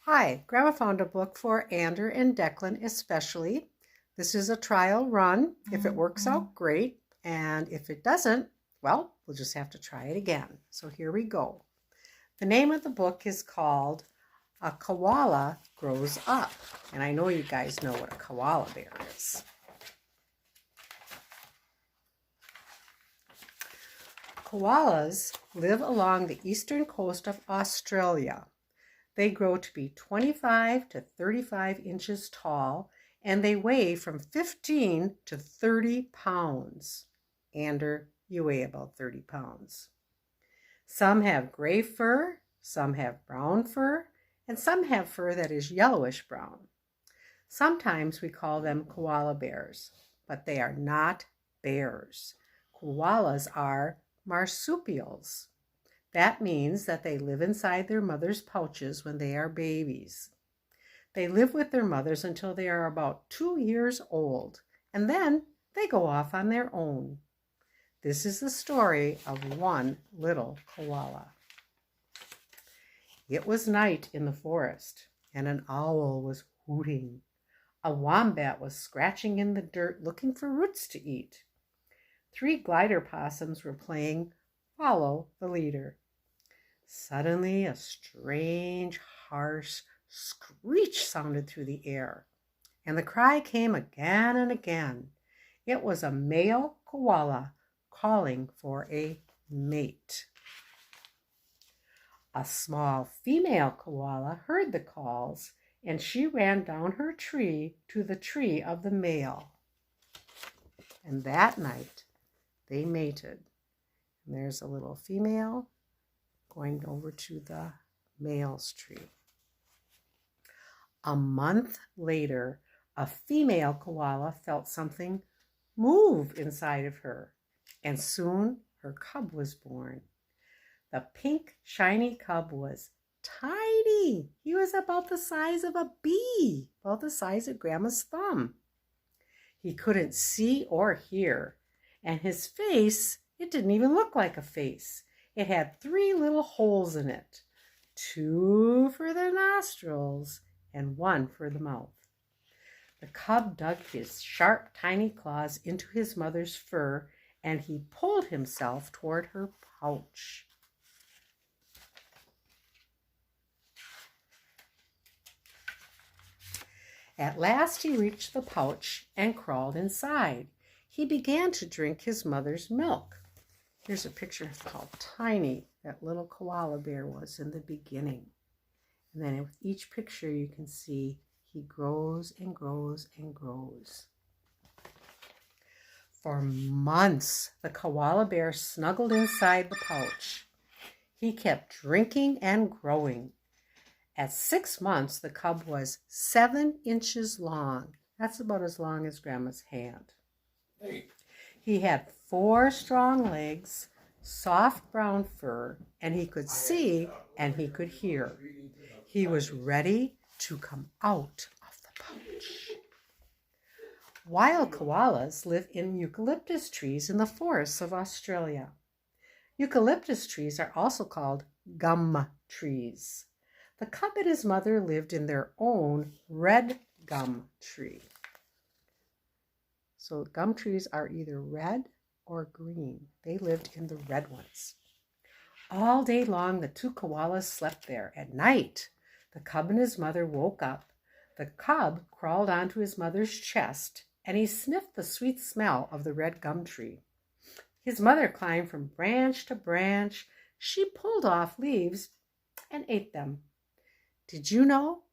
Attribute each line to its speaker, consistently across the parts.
Speaker 1: Hi, Grandma found a book for Ander and Declan especially. This is a trial run. If it works out, great. And if it doesn't, well, we'll just have to try it again. So here we go. The name of the book is called A Koala Grows Up. And I know you guys know what a koala bear is. Koalas live along the eastern coast of Australia. They grow to be 25 to 35 inches tall, and they weigh from 15 to 30 pounds. Ander, you weigh about 30 pounds. Some have gray fur, some have brown fur, and some have fur that is yellowish brown. Sometimes we call them koala bears, but they are not bears. Koalas are marsupials. That means that they live inside their mother's pouches when they are babies. They live with their mothers until they are about 2 years old, and then they go off on their own. This is the story of one little koala. It was night in the forest, and an owl was hooting. A wombat was scratching in the dirt looking for roots to eat. 3 glider possums were playing Follow the Leader. Suddenly, a strange, harsh screech sounded through the air, and the cry came again and again. It was a male koala calling for a mate. A small female koala heard the calls, and she ran down her tree to the tree of the male. And that night, they mated. And there's a little female going over to the male's tree. A month later, a female koala felt something move inside of her, and soon her cub was born. The pink, shiny cub was tiny. He was about the size of a bee, about the size of Grandma's thumb. He couldn't see or hear, and his face, it didn't even look like a face. It had 3 little holes in it, 2 for the nostrils and 1 for the mouth. The cub dug his sharp, tiny claws into his mother's fur, and he pulled himself toward her pouch. At last he reached the pouch and crawled inside. He began to drink his mother's milk. Here's a picture of how tiny that little koala bear was in the beginning. And then with each picture you can see he grows and grows and grows. For months, the koala bear snuggled inside the pouch. He kept drinking and growing. At 6 months, the cub was 7 inches long. That's about as long as Grandma's hand. He had 4 strong legs, soft brown fur, and he could see and he could hear. He was ready to come out of the pouch. Wild koalas live in eucalyptus trees in the forests of Australia. Eucalyptus trees are also called gum trees. The cub and his mother lived in their own red gum tree. So gum trees are either red or green. They lived in the red ones. All day long, the 2 koalas slept there. At night, the cub and his mother woke up. The cub crawled onto his mother's chest, and he sniffed the sweet smell of the red gum tree. His mother climbed from branch to branch. She pulled off leaves and ate them. Did you know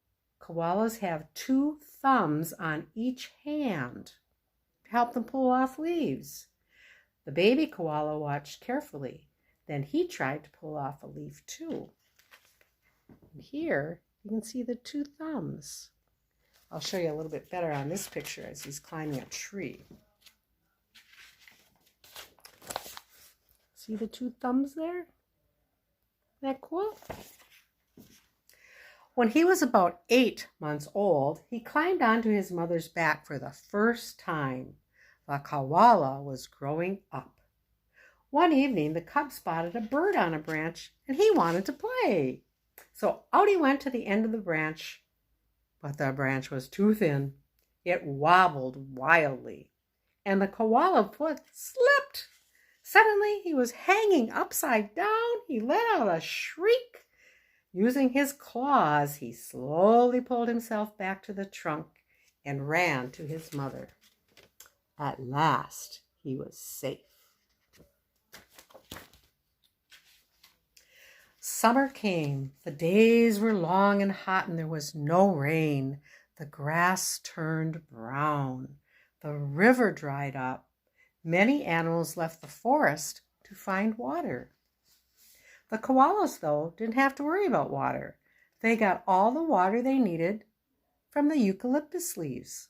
Speaker 1: koalas have 2 thumbs on each hand to help them pull off leaves? The baby koala watched carefully. Then he tried to pull off a leaf too. And here you can see the 2 thumbs. I'll show you a little bit better on this picture as he's climbing a tree. See the 2 thumbs there? Isn't that cool? When he was about 8 months old, he climbed onto his mother's back for the first time. The koala was growing up. One evening, the cub spotted a bird on a branch, and he wanted to play. So out he went to the end of the branch, but the branch was too thin. It wobbled wildly, and the koala foot slipped. Suddenly he was hanging upside down. He let out a shriek. Using his claws, he slowly pulled himself back to the trunk and ran to his mother. At last, he was safe. Summer came. The days were long and hot, and there was no rain. The grass turned brown. The river dried up. Many animals left the forest to find water. The koalas, though, didn't have to worry about water. They got all the water they needed from the eucalyptus leaves.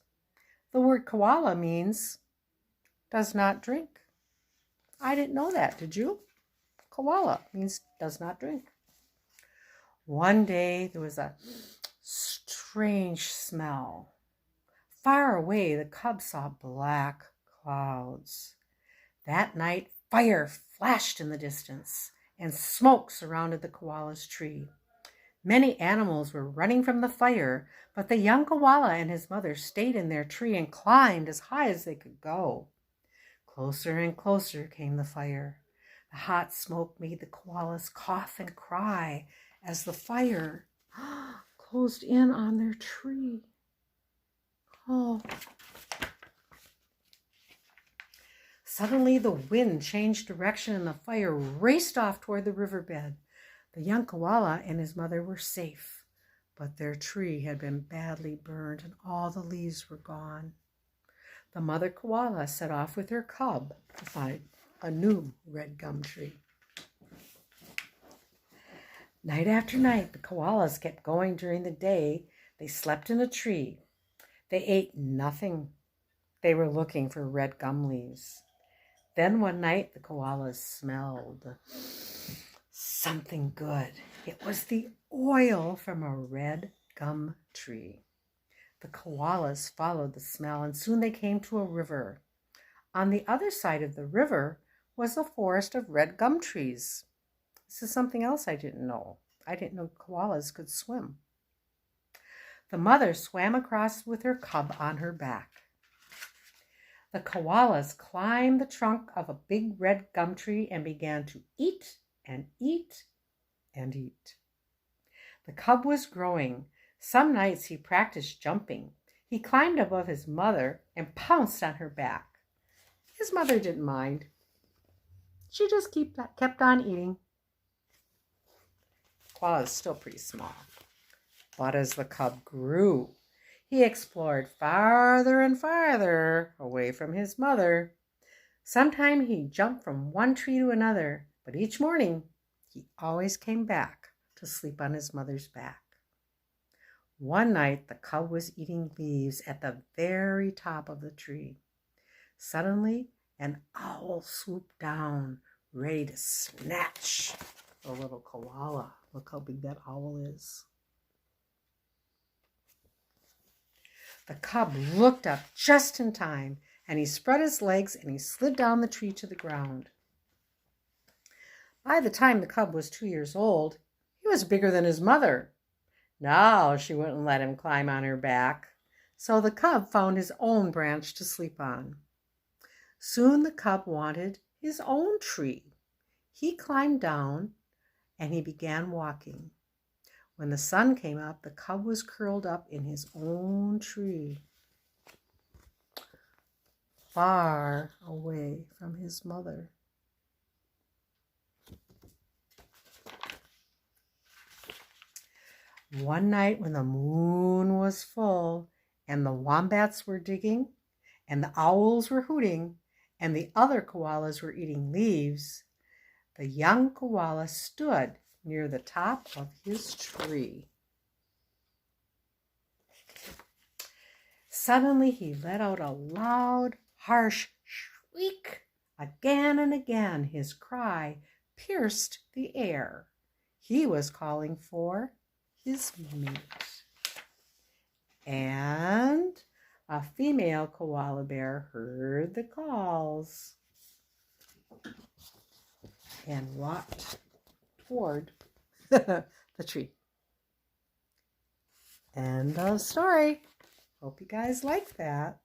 Speaker 1: The word koala means does not drink. I didn't know that, did you? Koala means does not drink. One day there was a strange smell. Far away, the cub saw black clouds. That night, fire flashed in the distance, and smoke surrounded the koala's tree. Many animals were running from the fire, but the young koala and his mother stayed in their tree and climbed as high as they could go. Closer and closer came the fire. The hot smoke made the koalas cough and cry as the fire closed in on their tree. Oh. Suddenly the wind changed direction and the fire raced off toward the riverbed. The young koala and his mother were safe, but their tree had been badly burned and all the leaves were gone. The mother koala set off with her cub to find a new red gum tree. Night after night, the koalas kept going during the day. They slept in a tree. They ate nothing. They were looking for red gum leaves. Then one night, the koalas smelled something good. It was the oil from a red gum tree. The koalas followed the smell, and soon they came to a river. On the other side of the river was a forest of red gum trees. This is something else I didn't know. I didn't know koalas could swim. The mother swam across with her cub on her back. The koalas climbed the trunk of a big red gum tree and began to eat and eat and eat. The cub was growing. Some nights he practiced jumping. He climbed above his mother and pounced on her back. His mother didn't mind. She just kept on eating. Koala is still pretty small. But as the cub grew, he explored farther and farther away from his mother. Sometimes he jumped from one tree to another, but each morning he always came back to sleep on his mother's back. One night the cub was eating leaves at the very top of the tree. Suddenly an owl swooped down, ready to snatch the little koala. Look how big that owl is. The cub looked up just in time, and he spread his legs and he slid down the tree to the ground. By the time the cub was 2 years old, he was bigger than his mother. Now she wouldn't let him climb on her back, so the cub found his own branch to sleep on. Soon the cub wanted his own tree. He climbed down and he began walking. When the sun came up, the cub was curled up in his own tree, far away from his mother. One night when the moon was full and the wombats were digging and the owls were hooting and the other koalas were eating leaves, the young koala stood near the top of his tree. Suddenly he let out a loud, harsh shriek. Again and again his cry pierced the air. He was calling for his mate. And a female koala bear heard the calls and walked toward the tree. End of story. Hope you guys like that.